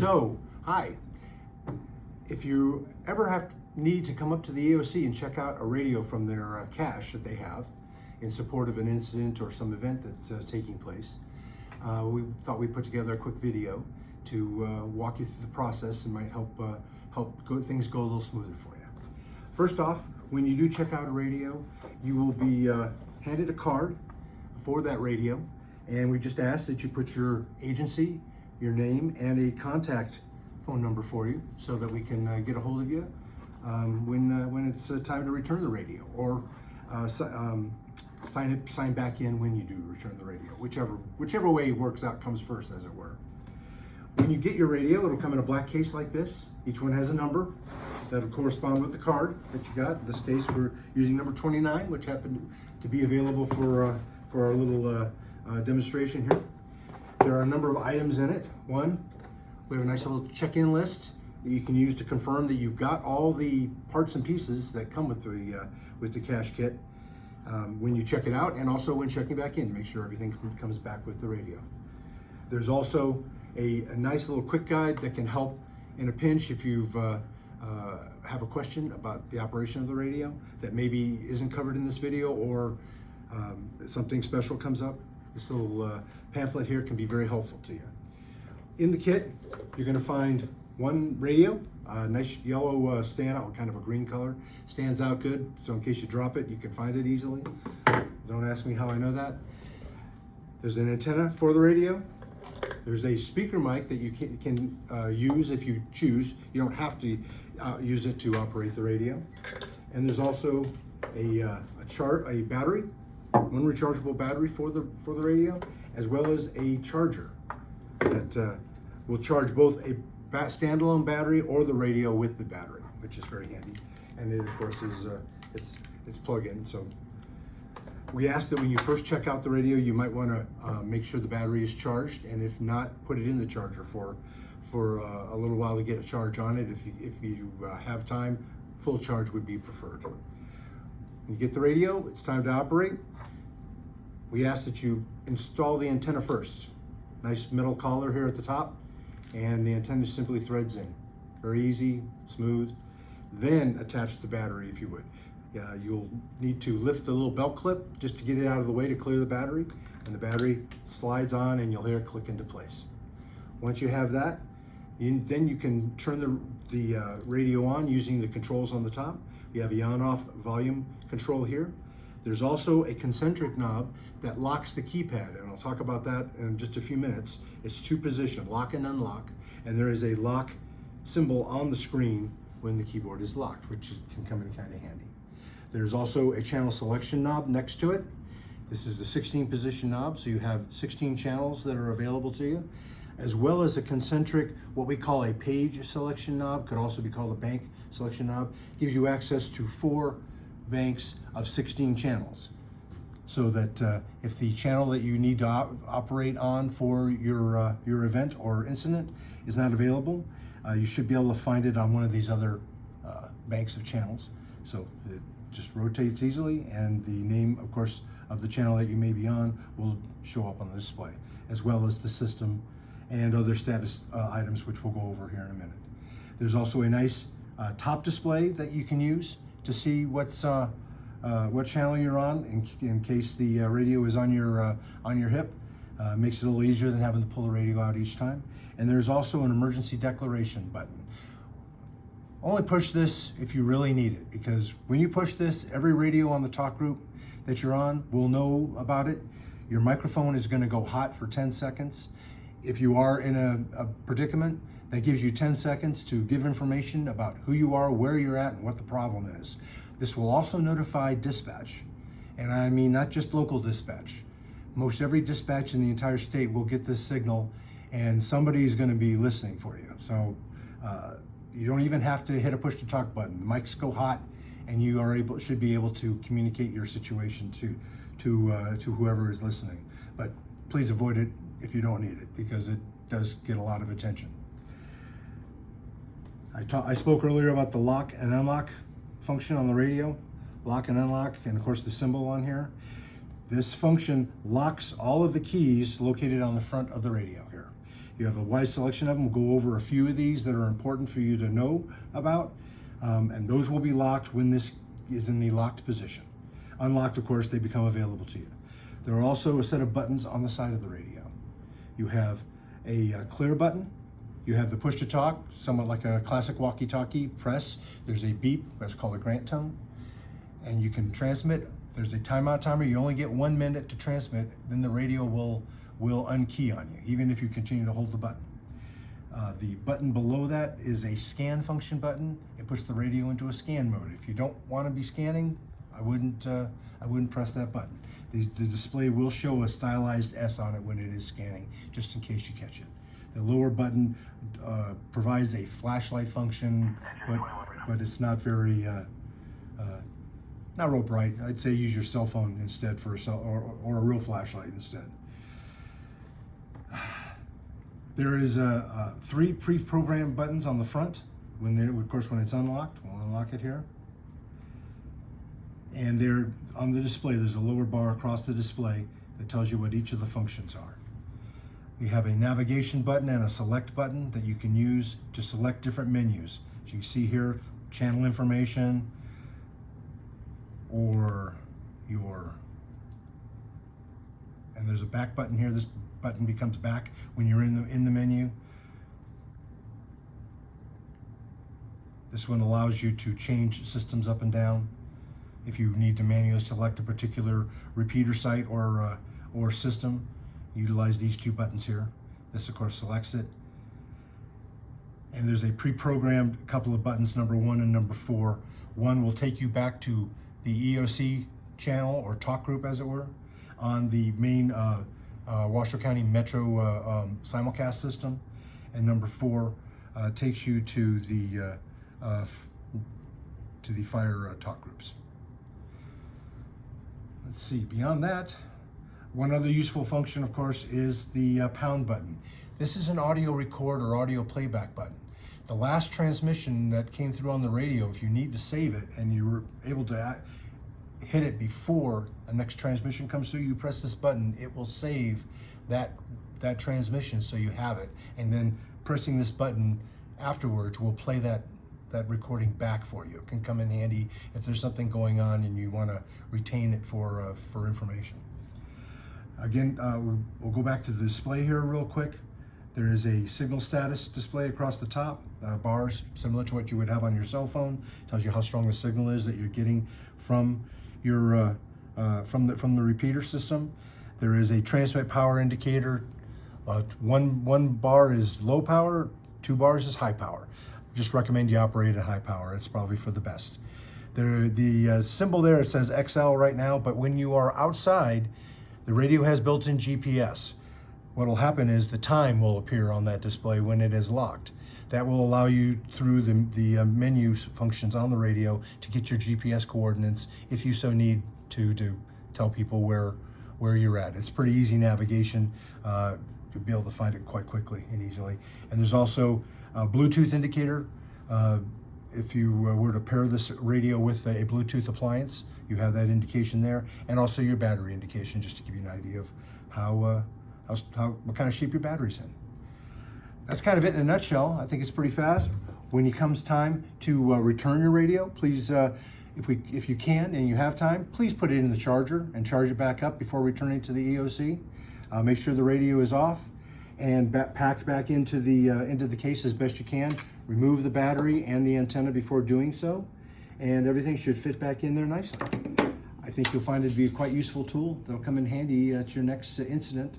So, hi. If you ever need to come up to the EOC and check out a radio from their cache that they have in support of an incident or some event that's taking place, we thought we'd put together a quick video to walk you through the process and might help things go a little smoother for you. First off, when you do check out a radio, you will be handed a card for that radio, and we just ask that you put your agency, your name, and a contact phone number for you so that we can get a hold of you when it's time to return the radio, or sign back in when you do return the radio. Whichever way works out comes first, as it were. When you get your radio, it'll come in a black case like this. Each one has a number that'll correspond with the card that you got. In this case, we're using number 29, which happened to be available for our little demonstration here. There are a number of items in it. One, we have a nice little check-in list that you can use to confirm that you've got all the parts and pieces that come with the cache kit when you check it out, and also when checking back in to make sure everything comes back with the radio. There's also a nice little quick guide that can help in a pinch if you've have a question about the operation of the radio that maybe isn't covered in this video, or something special comes up. This little pamphlet here can be very helpful to you. In the kit, you're going to find one radio, a nice yellow standout, kind of a green color, stands out good, so in case you drop it, you can find it easily. Don't ask me how I know that. There's an antenna for the radio. There's a speaker mic that you can use if you choose. You don't have to use it to operate the radio. And there's also a battery, one rechargeable battery for the radio, as well as a charger that will charge both a standalone battery or the radio with the battery, which is very handy. And it, of course, is it's plug-in. So we ask that when you first check out the radio, you might want to make sure the battery is charged, and if not, put it in the charger for a little while to get a charge on it. If you have time, full charge would be preferred. When you get the radio, it's time to operate. We ask that you install the antenna first. Nice metal collar here at the top, and the antenna simply threads in. Very easy, smooth. Then attach the battery if you would. You'll need to lift the little belt clip just to get it out of the way to clear the battery, and the battery slides on and you'll hear it click into place. Once you have that, then you can turn the radio on using the controls on the top. You have a on-off volume control here. There's also a concentric knob that locks the keypad, and I'll talk about that in just a few minutes. It's two position, lock and unlock, and there is a lock symbol on the screen when the keyboard is locked, which can come in kind of handy. There's also a channel selection knob next to it. This is the 16 position knob, so you have 16 channels that are available to you, as well as a concentric, what we call a page selection knob, could also be called a bank selection knob. Gives you access to 4 banks of 16 channels, so that if the channel that you need to operate on for your event or incident is not available, you should be able to find it on one of these other banks of channels. So it just rotates easily, and the name, of course, of the channel that you may be on will show up on the display, as well as the system and other status items, which we'll go over here in a minute. There's also a nice top display that you can use to see what channel you're on in case the radio is on your hip. Makes it a little easier than having to pull the radio out each time. And there's also an emergency declaration button. Only push this if you really need it, because when you push this, every radio on the talk group that you're on will know about it. Your microphone is going to go hot for 10 seconds. If you are in a predicament, that gives you 10 seconds to give information about who you are, where you're at, and what the problem is. This will also notify dispatch, and I mean not just local dispatch. Most every dispatch in the entire state will get this signal, and somebody's going to be listening for you. So you don't even have to hit a push to talk button. The mics go hot, and you should be able to communicate your situation to whoever is listening. But please avoid it if you don't need it, because it does get a lot of attention. I spoke earlier about the lock and unlock function on the radio. Lock and unlock, and of course the symbol on here. This function locks all of the keys located on the front of the radio here. You have a wide selection of them. We'll go over a few of these that are important for you to know about, and those will be locked when this is in the locked position. Unlocked, of course, they become available to you. There are also a set of buttons on the side of the radio. You have a clear button. You have the push to talk, somewhat like a classic walkie-talkie press. There's a beep, that's called a grant tone, and you can transmit. There's a timeout timer. You only get 1 minute to transmit, then the radio will unkey on you, even if you continue to hold the button. The button below that is a scan function button. It puts the radio into a scan mode. If you don't want to be scanning, I wouldn't press that button. The display will show a stylized S on it when it is scanning, just in case you catch it. The lower button provides a flashlight function, but it's not very, not real bright. I'd say use your cell phone instead for or a real flashlight instead. There is 3 pre-programmed buttons on the front. Of course, when it's unlocked, we'll unlock it here. And there on the display, there's a lower bar across the display that tells you what each of the functions are. We have a navigation button and a select button that you can use to select different menus. As you can see here, channel information, or and there's a back button here. This button becomes back when you're in the menu. This one allows you to change systems up and down. If you need to manually select a particular repeater site or system, utilize these 2 buttons here. This, of course, selects it. And there's a pre-programmed couple of buttons, number 1 and number 4. One will take you back to the EOC channel or talk group, as it were, on the main Washoe County Metro simulcast system. And number 4 takes you to the fire talk groups. Let's see, beyond that, one other useful function, of course, is the pound button. This is an audio record or audio playback button. The last transmission that came through on the radio, if you need to save it and you were able to hit it before a next transmission comes through, you press this button, it will save that transmission so you have it. And then pressing this button afterwards will play that recording back for you. It can come in handy if there's something going on and you want to retain it for information. Again, we'll go back to the display here real quick. There is a signal status display across the top, bars similar to what you would have on your cell phone. Tells you how strong the signal is that you're getting from your from the repeater system. There is a transmit power indicator. One bar is low power, 2 bars is high power. Just recommend you operate at high power. It's probably for the best. The symbol there, it says XL right now, but when you are outside, the radio has built-in GPS. What will happen is the time will appear on that display when it is locked. That will allow you through the menu functions on the radio to get your GPS coordinates if you so need to tell people where you're at. It's pretty easy navigation. You'll be able to find it quite quickly and easily. And there's also a Bluetooth indicator. If you were to pair this radio with a Bluetooth appliance, you have that indication there, and also your battery indication, just to give you an idea of what kind of shape your battery's in. That's kind of it in a nutshell. I think it's pretty fast. When it comes time to return your radio, please, if you can and you have time, please put it in the charger and charge it back up before returning to the EOC. Make sure the radio is off and packed back into the case as best you can. Remove the battery and the antenna before doing so, and everything should fit back in there nicely. I think you'll find it to be a quite useful tool that'll come in handy at your next incident